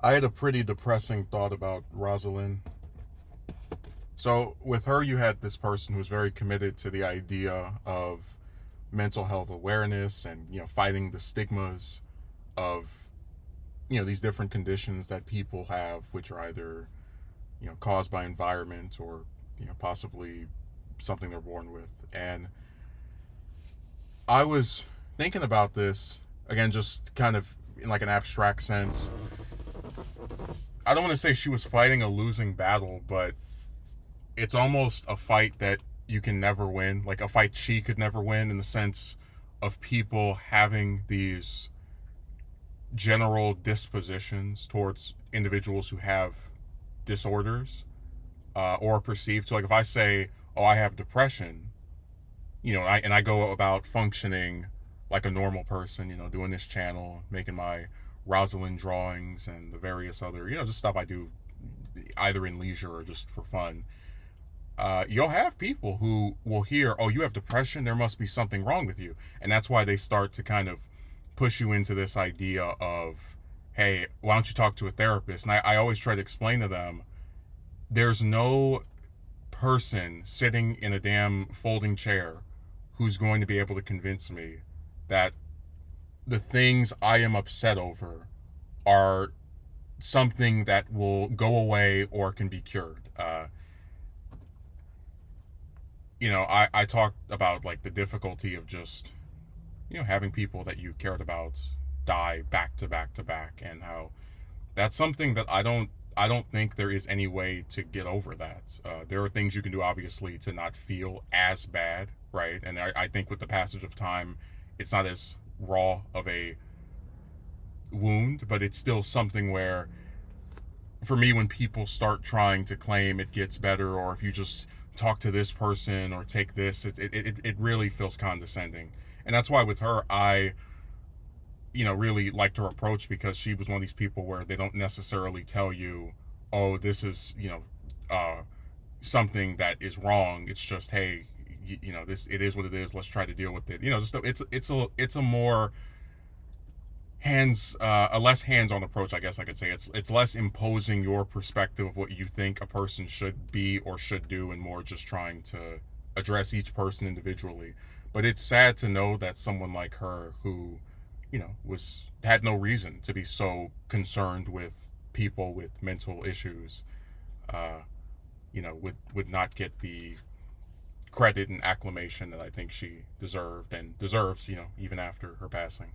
I had a pretty depressing thought about Rosalynn. So, with her, you had this person who was very committed to the idea of mental health awareness and, fighting the stigmas of, these different conditions that people have, which are either, caused by environment or, possibly something they're born with. And I was thinking about this, again, just kind of in like an abstract sense. I don't want to say she was fighting a losing battle, but it's almost a fight that you can never win, like a fight she could never win, in the sense of people having these general dispositions towards individuals who have disorders, or perceived to, like, if I say, oh, I have depression, and I go about functioning like a normal person, doing this channel, making my Rosalynn drawings and the various other, just stuff I do either in leisure or just for fun. You'll have people who will hear, oh, you have depression, there must be something wrong with you. And that's why they start to kind of push you into this idea of, hey, why don't you talk to a therapist? And I always try to explain to them, there's no person sitting in a damn folding chair who's going to be able to convince me that the things I am upset over are something that will go away or can be cured. I talked about like the difficulty of just, having people that you cared about die back to back to back, and how that's something that I don't think there is any way to get over that. There are things you can do, obviously, to not feel as bad, right? And I think with the passage of time, it's not as raw of a wound, but it's still something where, for me, when people start trying to claim it gets better, or if you just talk to this person or take this, it really feels condescending. And that's why with her, I really liked her approach, because she was one of these people where they don't necessarily tell you, oh, this is, something that is wrong. It's just, hey, this, it is what it is. Let's try to deal with it. Just it's a more a less hands-on approach, I guess I could say. It's less imposing your perspective of what you think a person should be or should do, and more just trying to address each person individually. But it's sad to know that someone like her, who, was had no reason to be so concerned with people with mental issues, would not get the credit and acclamation that I think she deserved and deserves, even after her passing.